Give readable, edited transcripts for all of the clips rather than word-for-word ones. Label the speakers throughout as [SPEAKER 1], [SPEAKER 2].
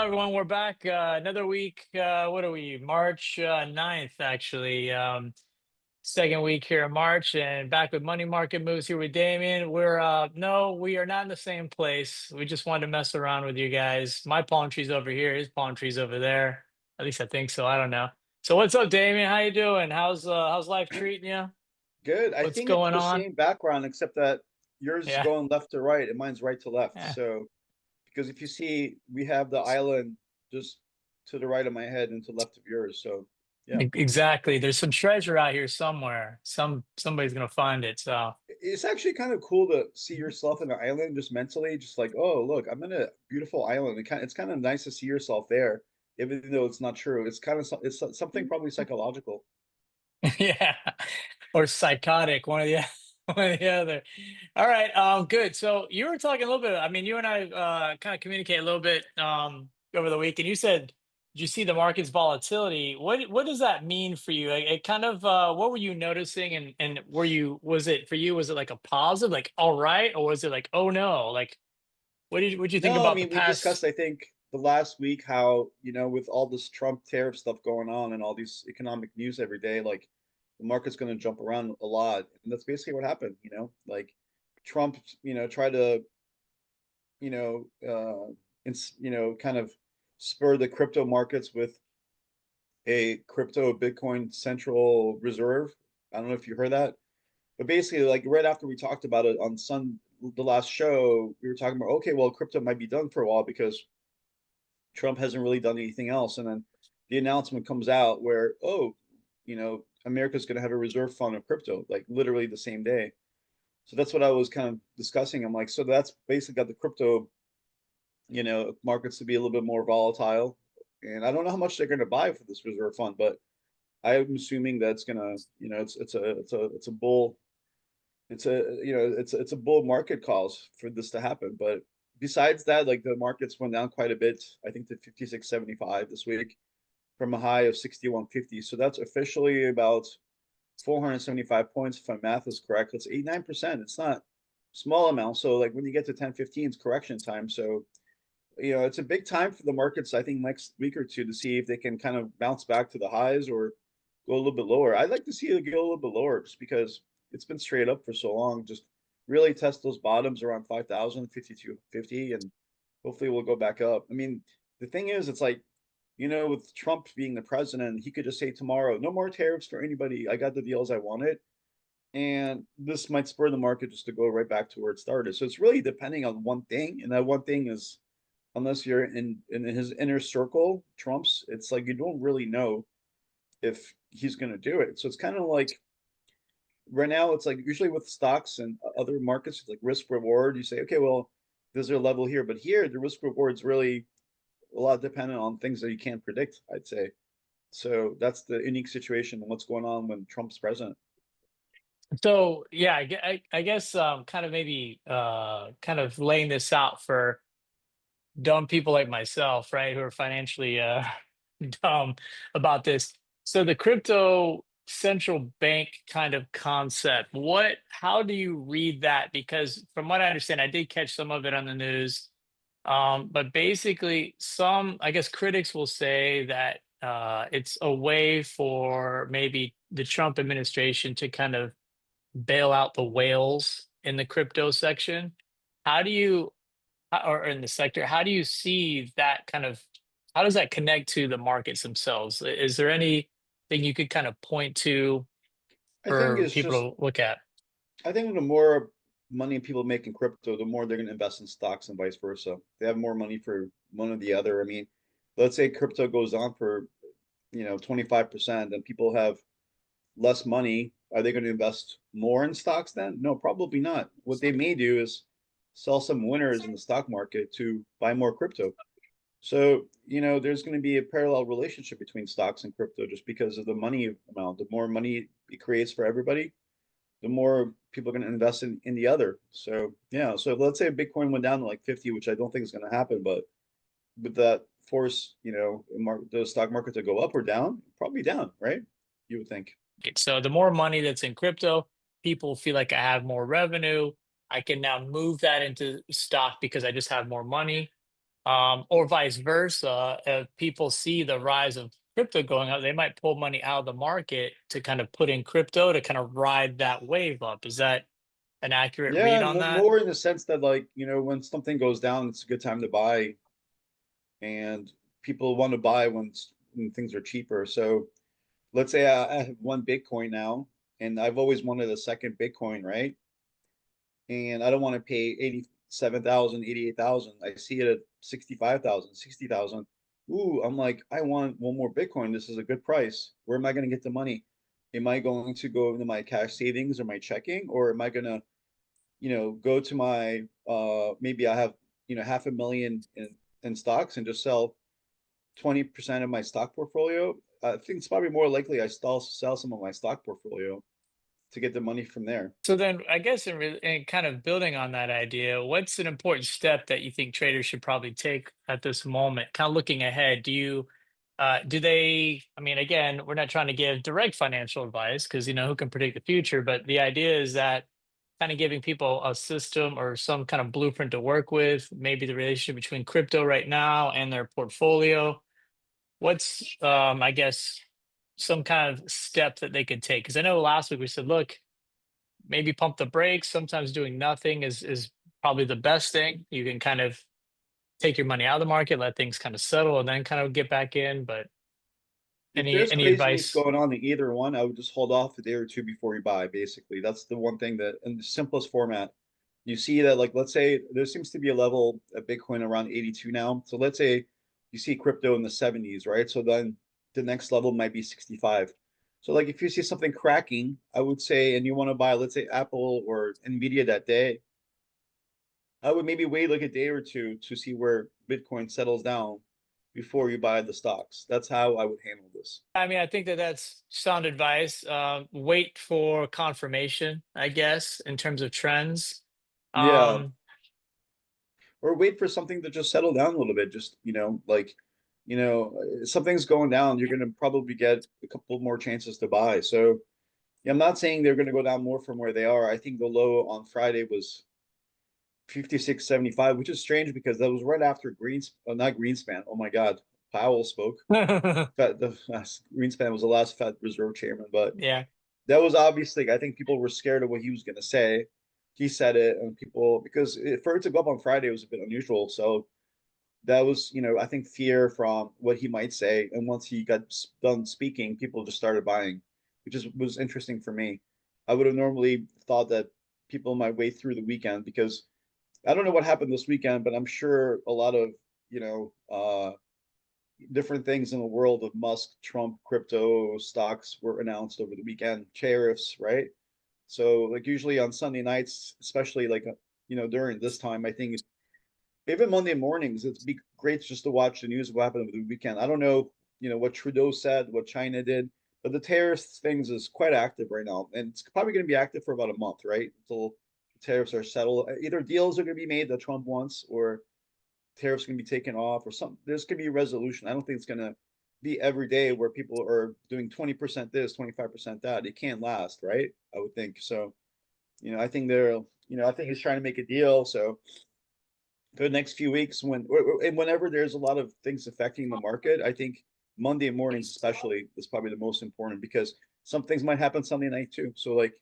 [SPEAKER 1] everyone? We're back. Another week. What are we? March 9th, actually. Second week here in March, and back with Money Market Moves here with Damian. No, we are not in the same place. We just wanted to mess around with you guys. My palm tree's over here, his palm tree's over there. At least I think so. I don't know. So what's up, Damian? How you doing? How's life treating you?
[SPEAKER 2] Good. I
[SPEAKER 1] What's
[SPEAKER 2] think it's
[SPEAKER 1] going
[SPEAKER 2] the
[SPEAKER 1] on?
[SPEAKER 2] same background except that yours is
[SPEAKER 1] Yeah.
[SPEAKER 2] going left to right and mine's right to left.
[SPEAKER 1] Yeah.
[SPEAKER 2] So, because if you see, we have the island just to the right of my head and to the left of yours. So, yeah,
[SPEAKER 1] Exactly. There's some treasure out here somewhere. Somebody's gonna find it. So
[SPEAKER 2] it's actually kind of cool to see yourself in the island just mentally, just like, oh, look, I'm in a beautiful island. It's kind of nice to see yourself there, even though it's not true. It's kind of it's something probably psychological.
[SPEAKER 1] yeah, or psychotic, one of the one or the other. All right, good. So you were talking a little bit. I mean, you and I kind of communicate a little bit over the week, and you said you see the market's volatility. What does that mean for you? It kind of what were you noticing, and was it for you? Was it like a positive, like all right, or was it like oh no? Like what did you think
[SPEAKER 2] No, I
[SPEAKER 1] about the
[SPEAKER 2] mean, we discussed,
[SPEAKER 1] past?
[SPEAKER 2] I think, the last week how, with all this Trump tariff stuff going on and all these economic news every day, like the market's going to jump around a lot. And that's basically what happened, like Trump, tried to, you know, kind of spur the crypto markets with a crypto Bitcoin central reserve. I don't know if you heard that, but basically, like right after we talked about it on the last show, we were talking about, okay, well, crypto might be done for a while because Trump hasn't really done anything else. And then the announcement comes out where, oh, America's going to have a reserve fund of crypto, like literally the same day. So that's what I was kind of discussing. I'm like, so that's basically got the crypto, markets to be a little bit more volatile. And I don't know how much they're going to buy for this reserve fund, but I'm assuming that's going to, it's a bull it's a bull market cause for this to happen. But besides that, like the markets went down quite a bit. I think to 56.75 this week from a high of 61.50. So that's officially about 475 points if my math is correct. That's 89%. It's not small amount. So like when you get to 10.15, it's correction time. So it's a big time for the markets, I think, next week or two to see if they can kind of bounce back to the highs or go a little bit lower. I'd like to see it go a little bit lower just because it's been straight up for so long. Just really test those bottoms around 5,000, 52.50, and hopefully we'll go back up. I mean, the thing is, it's like, with Trump being the president, he could just say tomorrow, no more tariffs for anybody. I got the deals I wanted. And this might spur the market just to go right back to where it started. So it's really depending on one thing. And that one thing is, unless you're in his inner circle, Trump's, it's like you don't really know if he's going to do it. So it's kind of like right now, it's like usually with stocks and other markets, it's like risk reward. You say, okay, well, there's a level here, but here the risk reward is really a lot dependent on things that you can't predict, I'd say. So that's the unique situation and what's going on when Trump's president.
[SPEAKER 1] So yeah, I guess kind of maybe kind of laying this out for dumb people like myself, right, who are financially dumb about this. So the crypto central bank kind of concept, how do you read that? Because from what I understand, I did catch some of it on the news. But basically, I guess, critics will say that it's a way for maybe the Trump administration to kind of bail out the whales in the crypto section. How do you, or in the sector, how do you see that kind of, how does that connect to the markets themselves? Is there anything you could kind of point to
[SPEAKER 2] I think
[SPEAKER 1] for
[SPEAKER 2] it's just,
[SPEAKER 1] people to look at?
[SPEAKER 2] I think the more money people make in crypto, the more they're going to invest in stocks and vice versa. They have more money for one or the other. I mean, let's say crypto goes on for, 25% and people have less money, are they going to invest more in stocks then? No, probably not. What they may do is sell some winners in the stock market to buy more crypto. So, there's going to be a parallel relationship between stocks and crypto just because of the money amount. The more money it creates for everybody, the more people are going to invest in the other. So, yeah. So let's say Bitcoin went down to like 50, which I don't think is going to happen, but would that force, the stock market to go up or down? Probably down, right? You would think.
[SPEAKER 1] So the more money that's in crypto, people feel like I have more revenue. I can now move that into stock because I just have more money. or vice versa. If people see the rise of crypto going up, they might pull money out of the market to kind of put in crypto to kind of ride that wave up. Is that an accurate
[SPEAKER 2] Yeah,
[SPEAKER 1] read
[SPEAKER 2] and
[SPEAKER 1] on that?
[SPEAKER 2] more in the sense that like, when something goes down, it's a good time to buy, and people want to buy when things are cheaper. So let's say I have one Bitcoin now, and I've always wanted a second Bitcoin, right? And I don't want to pay 87,000, 88,000. I see it at 65,000, 60,000. Ooh, I'm like, I want one more Bitcoin. This is a good price. Where am I going to get the money? Am I going to go into my cash savings or my checking, or am I going to, go to my maybe I have, half a million in stocks and just sell 20% of my stock portfolio? I think it's probably more likely I still sell some of my stock portfolio to get the money from there.
[SPEAKER 1] So then, I guess in kind of building on that idea, what's an important step that you think traders should probably take at this moment? Kind of looking ahead, do they? I mean, again, we're not trying to give direct financial advice because who can predict the future, but the idea is that kind of giving people a system or some kind of blueprint to work with, maybe the relationship between crypto right now and their portfolio. What's, I guess, some kind of step that they could take? Because I know last week we said, look, maybe pump the brakes. Sometimes doing nothing is probably the best thing. You can kind of take your money out of the market, let things kind of settle, and then kind of get back in. But
[SPEAKER 2] If
[SPEAKER 1] any
[SPEAKER 2] there's
[SPEAKER 1] any
[SPEAKER 2] craziness
[SPEAKER 1] advice?
[SPEAKER 2] going on in either one, I would just hold off a day or two before you buy. Basically, that's the one thing that in the simplest format, you see that like let's say there seems to be a level of Bitcoin around 82 now. So let's say you see crypto in the 70s, right? So then the next level might be 65. So like if you see something cracking, I would say, and you want to buy, let's say Apple or Nvidia that day, I would maybe wait like a day or two to see where Bitcoin settles down before you buy the stocks. That's how I would handle this.
[SPEAKER 1] I mean, I think that that's sound advice. Wait for confirmation, I guess, in terms of trends.
[SPEAKER 2] Yeah,
[SPEAKER 1] Um,
[SPEAKER 2] or wait for something to just settle down a little bit. Just, like, something's going down, you're going to probably get a couple more chances to buy. So, yeah, I'm not saying they're going to go down more from where they are. I think the low on Friday was 56.75, which is strange because that was right after not Greenspan. Oh my God, Powell spoke. The Greenspan was the last Fed Reserve chairman, but
[SPEAKER 1] yeah.
[SPEAKER 2] that was obviously, I think people were scared of what he was going to say. He said it, and people, because for it to go up on Friday was a bit unusual. So that was, I think fear from what he might say. And once he got done speaking, people just started buying, which was interesting for me. I would have normally thought that people might wait through the weekend because I don't know what happened this weekend, but I'm sure a lot of, different things in the world of Musk, Trump, crypto, stocks were announced over the weekend, tariffs, right? So like usually on Sunday nights, especially like during this time, I think even Monday mornings, it'd be great just to watch the news of what happened over the weekend. I don't know, what Trudeau said, what China did, but the tariffs things is quite active right now, and it's probably going to be active for about a month, right? Until the tariffs are settled. Either deals are going to be made that Trump wants, or tariffs going to be taken off, or something. There's going to be a resolution. I don't think it's going to be every day where people are doing 20% this, 25% that. It can't last, right? I would think so. I think I think he's trying to make a deal. So for the next few weeks and whenever there's a lot of things affecting the market, I think Monday mornings especially is probably the most important because some things might happen Sunday night too. So like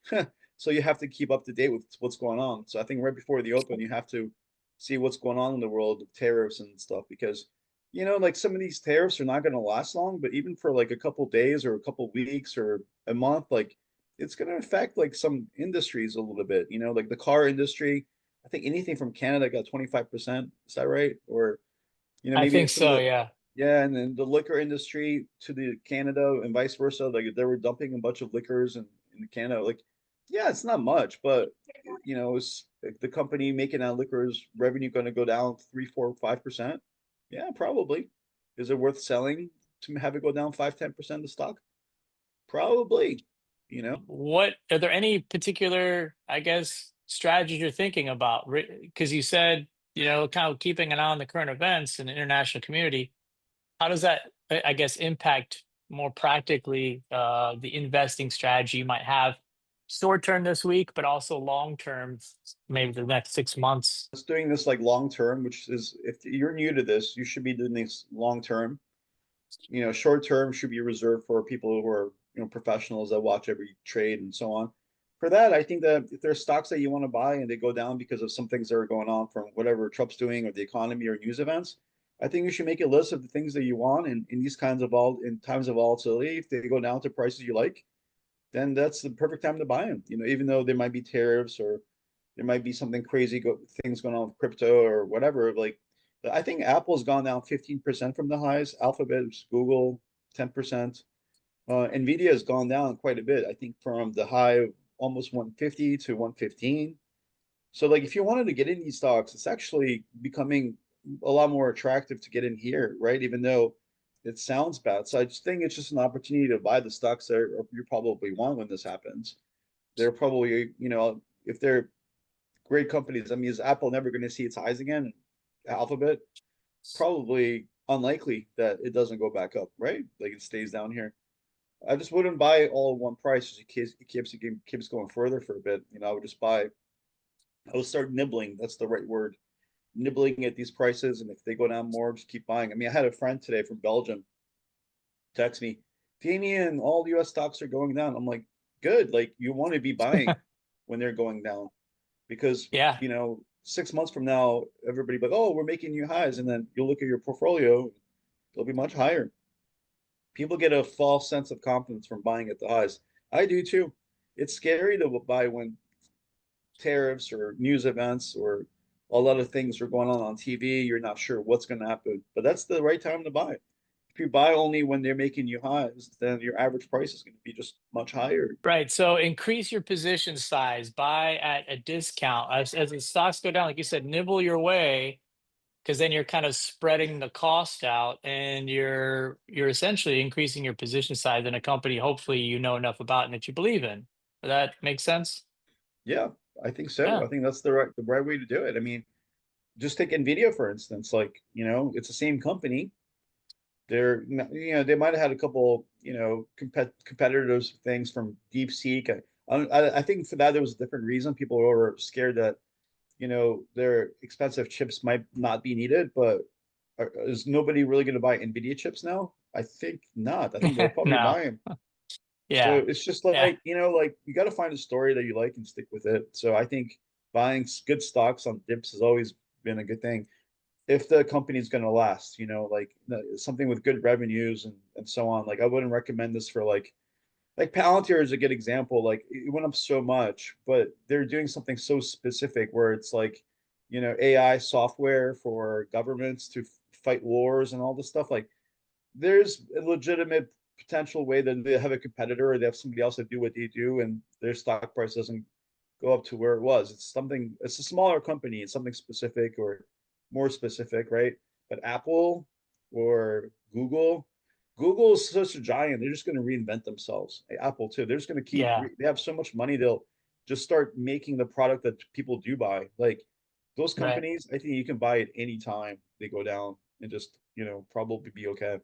[SPEAKER 2] so you have to keep up to date with what's going on. So I think right before the open you have to see what's going on in the world of tariffs and stuff because like some of these tariffs are not going to last long, but even for like a couple days or a couple weeks or a month, like it's going to affect like some industries a little bit, like the car industry. I think anything from Canada got 25%. Is that right? Or,
[SPEAKER 1] I
[SPEAKER 2] maybe
[SPEAKER 1] think
[SPEAKER 2] some of
[SPEAKER 1] so.
[SPEAKER 2] the,
[SPEAKER 1] Yeah.
[SPEAKER 2] yeah, and then the liquor industry to the Canada and vice versa. Like they were dumping a bunch of liquors in Canada. Like, yeah, it's not much, but it's the company making that liquors revenue going to go down 3, 4, 5%? Yeah, probably. Is it worth selling to have it go down 5, 10% of stock? Probably, you know.
[SPEAKER 1] What are there any particular, I guess, strategies you're thinking about? Because you said, kind of keeping an eye on the current events in the international community. How does that, I guess, impact more practically the investing strategy you might have short term this week, but also long term, maybe the next 6 months.
[SPEAKER 2] It's doing this like long term, which is if you're new to this, you should be doing this long term. Short term should be reserved for people who are, professionals that watch every trade and so on. For that, I think that if there's stocks that you want to buy and they go down because of some things that are going on from whatever Trump's doing or the economy or news events, I think you should make a list of the things that you want in these kinds of in times of volatility. If they go down to prices you like, then that's the perfect time to buy them. Even though there might be tariffs or there might be something crazy things going on with crypto or whatever. Like I think Apple's gone down 15% from the highs. Alphabet, Google, 10%. Nvidia has gone down quite a bit. I think from the high of almost 150 to 115. So like if you wanted to get in these stocks, it's actually becoming a lot more attractive to get in here, right? Even though it sounds bad. So I just think it's just an opportunity to buy the stocks that you probably want when this happens. They're probably, if they're great companies. I mean, is Apple never going to see its highs again? Alphabet, probably unlikely that it doesn't go back up, right? Like it stays down here. I just wouldn't buy all at one price. Just it keeps going further for a bit. I would just buy. I would start nibbling. That's the right word. Nibbling at these prices, and if they go down more, just keep buying. I mean, I had a friend today from Belgium text me, Damian, all the U.S. stocks are going down. I'm like, good. Like you want to be buying when they're going down because
[SPEAKER 1] Yeah.
[SPEAKER 2] 6 months from now, everybody like, oh, we're making new highs, and then you'll look at your portfolio, it'll be much higher. People get a false sense of confidence from buying at the highs. I do too. It's scary to buy when tariffs or news events or a lot of things are going on TV. You're not sure what's going to happen, but that's the right time to buy. If you buy only when they're making new highs, then your average price is going to be just much higher.
[SPEAKER 1] Right. So increase your position size, buy at a discount. As the stocks go down, like you said, nibble your way, because then you're kind of spreading the cost out and you're essentially increasing your position size in a company hopefully you know enough about and that you believe in. Does that make sense?
[SPEAKER 2] Yeah, I think so.
[SPEAKER 1] Yeah.
[SPEAKER 2] I think that's the right way to do it. I mean, just take Nvidia for instance. Like, it's the same company. They might have had a couple, competitors things from DeepSeek. I think for that there was a different reason. People were scared that, their expensive chips might not be needed. But is nobody really going to buy Nvidia chips now? I think not. I think they'll probably
[SPEAKER 1] No.
[SPEAKER 2] buy them. So
[SPEAKER 1] Yeah.
[SPEAKER 2] it's just
[SPEAKER 1] Yeah.
[SPEAKER 2] like, like you got to find a story that you like and stick with it. So I think buying good stocks on dips has always been a good thing if the company's going to last, like something with good revenues and so on. Like I wouldn't recommend this for like Palantir is a good example. Like it went up so much, but they're doing something so specific where it's like, AI software for governments to fight wars and all this stuff. Like there's a legitimate potential way that they have a competitor or they have somebody else that do what they do and their stock price doesn't go up to where it was. It's a smaller company, it's something specific or more specific, right? But Apple or Google is such a giant, they're just going to reinvent themselves. Apple too, they're just going to
[SPEAKER 1] Yeah.
[SPEAKER 2] they have so much money, they'll just start making the product that people do buy. Like those
[SPEAKER 1] Right.
[SPEAKER 2] companies, I think you can buy at any time they go down and just, probably be okay.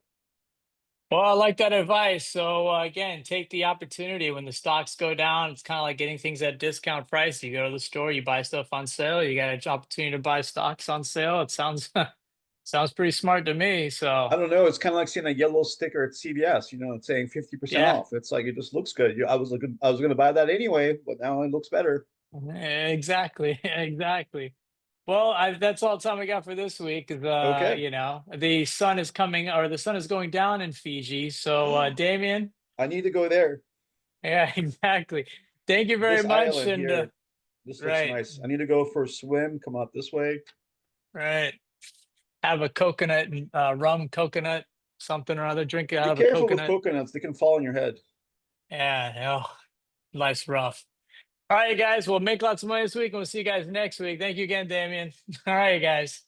[SPEAKER 1] Well, I like that advice. So again, take the opportunity when the stocks go down. It's kind of like getting things at discount price. You go to the store, you buy stuff on sale. You got an opportunity to buy stocks on sale. It sounds sounds pretty smart to me.
[SPEAKER 2] I
[SPEAKER 1] So
[SPEAKER 2] don't know. It's kind of like seeing a yellow sticker at CVS, it's saying 50%
[SPEAKER 1] yeah,
[SPEAKER 2] off. It's like it just looks good. I was going to buy that anyway, but now it looks better.
[SPEAKER 1] exactly, exactly. Well, that's all the time we got for this week. 'Cause,
[SPEAKER 2] Okay.
[SPEAKER 1] the sun is coming or the sun is going down in Fiji. So, Damien,
[SPEAKER 2] I need to go there.
[SPEAKER 1] yeah, exactly. Thank you very
[SPEAKER 2] This
[SPEAKER 1] much.
[SPEAKER 2] island
[SPEAKER 1] And
[SPEAKER 2] here, this looks
[SPEAKER 1] right,
[SPEAKER 2] nice. I need to go for a swim, come out this way.
[SPEAKER 1] right. Have a coconut and rum coconut something or other. Drink it out
[SPEAKER 2] Be
[SPEAKER 1] of a
[SPEAKER 2] careful with
[SPEAKER 1] coconut.
[SPEAKER 2] coconuts. They can fall on your head.
[SPEAKER 1] Yeah, life's rough. All right, guys. Well, make lots of money this week, and we'll see you guys next week. Thank you again, Damien. All right, guys.